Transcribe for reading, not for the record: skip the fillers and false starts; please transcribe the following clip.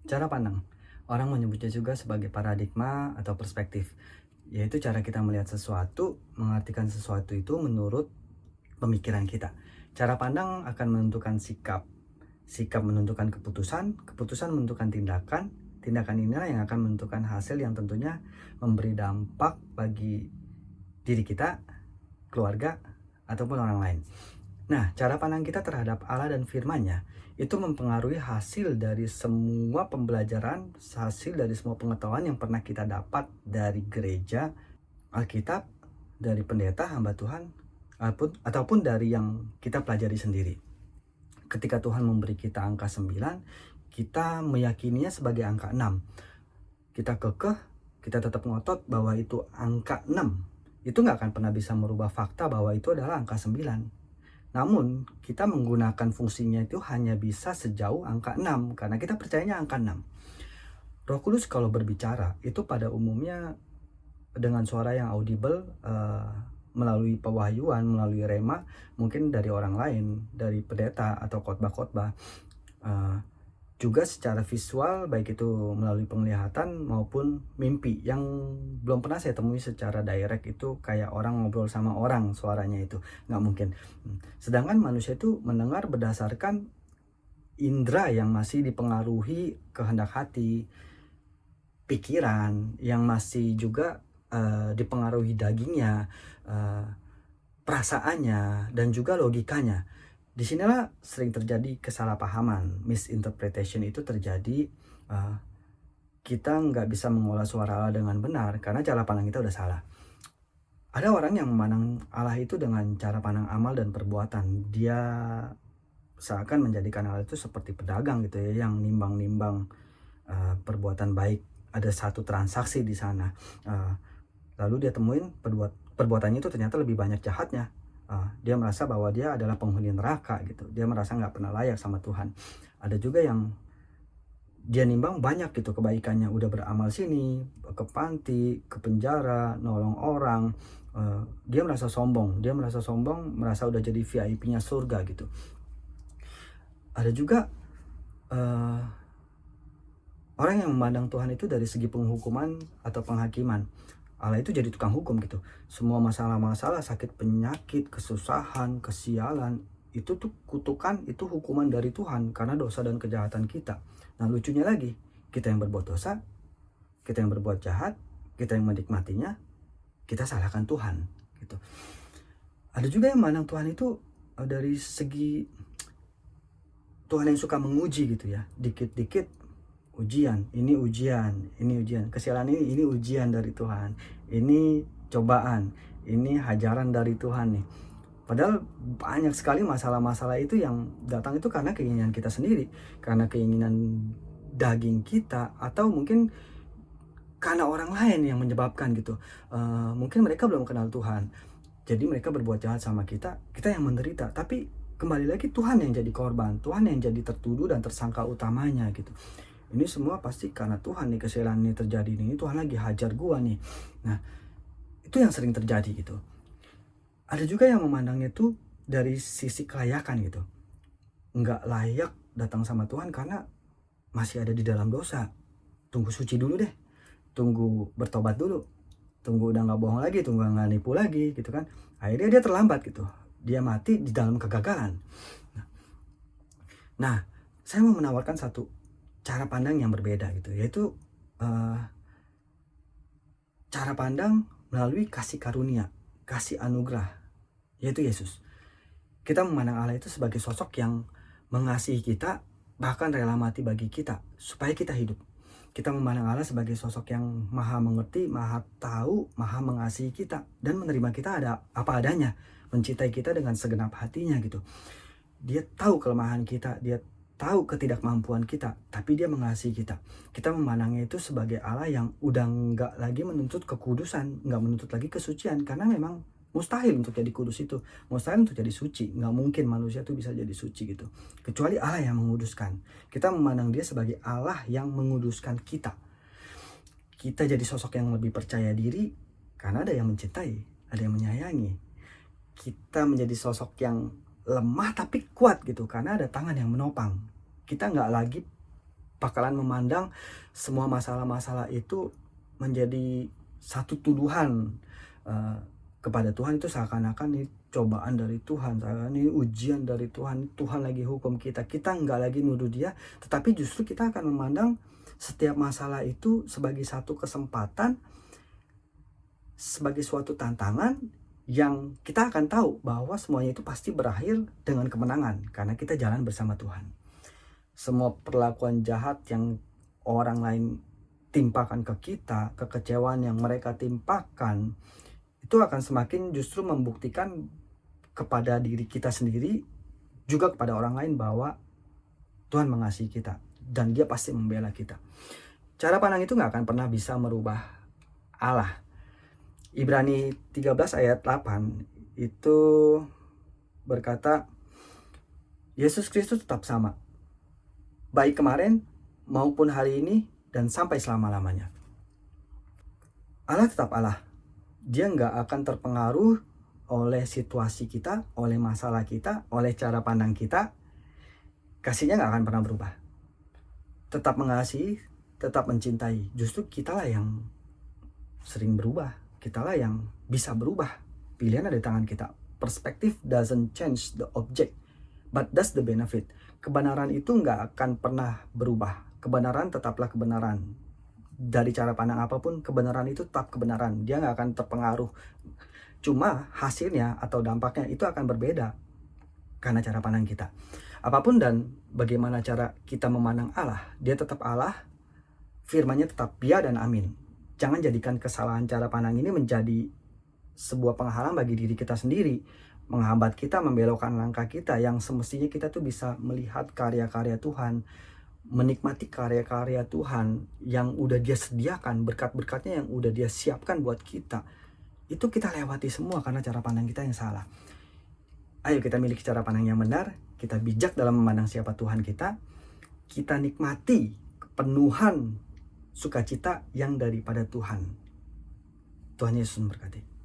Cara pandang. Orang menyebutnya juga sebagai paradigma atau perspektif, yaitu cara kita melihat sesuatu, mengartikan sesuatu itu menurut pemikiran kita. Cara pandang akan menentukan sikap, sikap menentukan keputusan, keputusan menentukan tindakan, tindakan inilah yang akan menentukan hasil yang tentunya memberi dampak bagi diri kita, keluarga, ataupun orang lain. Nah, cara pandang kita terhadap Allah dan firman-Nya itu mempengaruhi hasil dari semua pembelajaran, hasil dari semua pengetahuan yang pernah kita dapat dari gereja, Alkitab, dari pendeta, hamba Tuhan, ataupun dari yang kita pelajari sendiri. Ketika Tuhan memberi kita angka 9, kita meyakininya sebagai angka 6. Kita kekeh, kita tetap ngotot bahwa itu angka 6. Itu nggak akan pernah bisa merubah fakta bahwa itu adalah angka 9. Namun, kita menggunakan fungsinya itu hanya bisa sejauh angka 6, karena kita percayanya angka 6. Roh Kudus kalau berbicara, itu pada umumnya dengan suara yang audible, melalui pewahyuan, melalui rema, mungkin dari orang lain, dari pendeta atau khotbah-khotbah. Juga secara visual, baik itu melalui penglihatan maupun mimpi, yang belum pernah saya temui secara direct, itu kayak orang ngobrol sama orang suaranya itu, nggak mungkin. Sedangkan manusia itu mendengar berdasarkan indera yang masih dipengaruhi kehendak hati, pikiran, yang masih juga dipengaruhi dagingnya, perasaannya, dan juga logikanya. Disinilah sering terjadi kesalahpahaman, misinterpretation itu terjadi. uh, kita nggak bisa mengolah suara Allah dengan benar karena cara pandang kita udah salah. Ada orang yang memandang Allah itu dengan cara pandang amal dan perbuatan. Dia seakan menjadikan Allah itu seperti pedagang gitu ya, yang nimbang-nimbang perbuatan baik. Ada satu transaksi di sana. Uh, Lalu dia temuin perbuatannya itu ternyata lebih banyak jahatnya. Dia merasa bahwa dia adalah penghuni neraka gitu. Dia merasa nggak pernah layak sama Tuhan. Ada juga yang dia nimbang banyak gitu kebaikannya, udah beramal sini, ke panti, ke penjara, nolong orang. Dia merasa sombong, merasa udah jadi VIP-nya surga gitu. Ada juga uh, orang yang memandang Tuhan itu dari segi penghukuman atau penghakiman. Allah itu jadi tukang hukum gitu. Semua masalah-masalah, sakit, penyakit, kesusahan, kesialan, itu tuh kutukan, itu hukuman dari Tuhan karena dosa dan kejahatan kita. Nah, lucunya lagi, kita yang berbuat dosa, kita yang berbuat jahat, kita yang menikmatinya, kita salahkan Tuhan gitu. Ada juga yang memandang Tuhan itu dari segi Tuhan yang suka menguji gitu ya. Dikit-dikit ujian, ini ujian, kesialan ini ujian dari Tuhan, ini cobaan, ini hajaran dari Tuhan nih. Padahal banyak sekali masalah-masalah itu yang datang itu karena keinginan kita sendiri, karena keinginan daging kita, atau mungkin karena orang lain yang menyebabkan gitu. Mungkin mereka belum kenal Tuhan, jadi mereka berbuat jahat sama kita, kita yang menderita. Tapi kembali lagi Tuhan yang jadi korban, Tuhan yang jadi tertuduh dan tersangka utamanya gitu. Ini semua pasti karena Tuhan nih kesialan ini terjadi nih. Tuhan lagi hajar gua nih. Nah, itu yang sering terjadi gitu. Ada juga yang memandangnya tuh dari sisi kelayakan gitu. Nggak layak datang sama Tuhan karena masih ada di dalam dosa. Tunggu suci dulu deh. Tunggu bertobat dulu. Tunggu udah nggak bohong lagi. Tunggu nggak nipu lagi gitu kan. Akhirnya dia terlambat gitu. Dia mati di dalam kegagalan. Nah, saya mau menawarkan satu cara pandang yang berbeda gitu, yaitu uh, cara pandang melalui kasih karunia, kasih anugerah, yaitu Yesus. Kita memandang Allah itu sebagai sosok yang mengasihi kita, bahkan rela mati bagi kita supaya kita hidup. Kita memandang Allah sebagai sosok yang maha mengerti, maha tahu, maha mengasihi kita, dan menerima kita ada apa adanya, mencintai kita dengan segenap hatinya gitu. Dia tahu kelemahan kita, dia tahu ketidakmampuan kita, tapi dia mengasihi kita. Kita memandangnya itu sebagai Allah yang udah nggak lagi menuntut kekudusan, nggak menuntut lagi kesucian, karena memang mustahil untuk jadi kudus itu, mustahil untuk jadi suci. Nggak mungkin manusia itu bisa jadi suci gitu, kecuali Allah yang menguduskan. Kita memandang dia sebagai Allah yang menguduskan kita. Kita jadi sosok yang lebih percaya diri karena ada yang mencintai, ada yang menyayangi. Kita menjadi sosok yang lemah tapi kuat gitu karena ada tangan yang menopang. Kita nggak lagi bakalan memandang semua masalah-masalah itu menjadi satu tuduhan kepada Tuhan. Itu seakan-akan ini cobaan dari Tuhan, seakan ini ujian dari Tuhan. Tuhan lagi hukum kita, kita nggak lagi nuduh dia, tetapi justru kita akan memandang setiap masalah itu sebagai satu kesempatan, sebagai suatu tantangan yang kita akan tahu bahwa semuanya itu pasti berakhir dengan kemenangan karena kita jalan bersama Tuhan. Semua perlakuan jahat yang orang lain timpakan ke kita, kekecewaan yang mereka timpakan, itu akan semakin justru membuktikan kepada diri kita sendiri, juga kepada orang lain, bahwa Tuhan mengasihi kita dan dia pasti membela kita. Cara pandang itu gak akan pernah bisa merubah Allah. Ibrani 13 ayat 8 itu berkata, Yesus Kristus tetap sama, baik kemarin maupun hari ini dan sampai selama-lamanya. Allah tetap Allah. Dia nggak akan terpengaruh oleh situasi kita, oleh masalah kita, oleh cara pandang kita. Kasihnya nggak akan pernah berubah. Tetap mengasihi, tetap mencintai. Justru kitalah yang sering berubah. Kitalah yang bisa berubah. Pilihan ada di tangan kita. Perspective doesn't change the object, but that's the benefit. Kebenaran itu nggak akan pernah berubah. Kebenaran tetaplah kebenaran. Dari cara pandang apapun, kebenaran itu tetap kebenaran. Dia nggak akan terpengaruh. Cuma hasilnya atau dampaknya itu akan berbeda karena cara pandang kita. Apapun dan bagaimana cara kita memandang Allah, dia tetap Allah. Firman-Nya tetap ya dan amin. Jangan jadikan kesalahan cara pandang ini menjadi sebuah penghalang bagi diri kita sendiri, menghambat kita, membelokkan langkah kita yang semestinya kita tuh bisa melihat karya-karya Tuhan, menikmati karya-karya Tuhan yang udah dia sediakan, berkat-berkatnya yang udah dia siapkan buat kita. Itu kita lewati semua karena cara pandang kita yang salah. Ayo kita miliki cara pandang yang benar, kita bijak dalam memandang siapa Tuhan kita nikmati kepenuhan sukacita yang daripada Tuhan. Tuhan Yesus memberkati.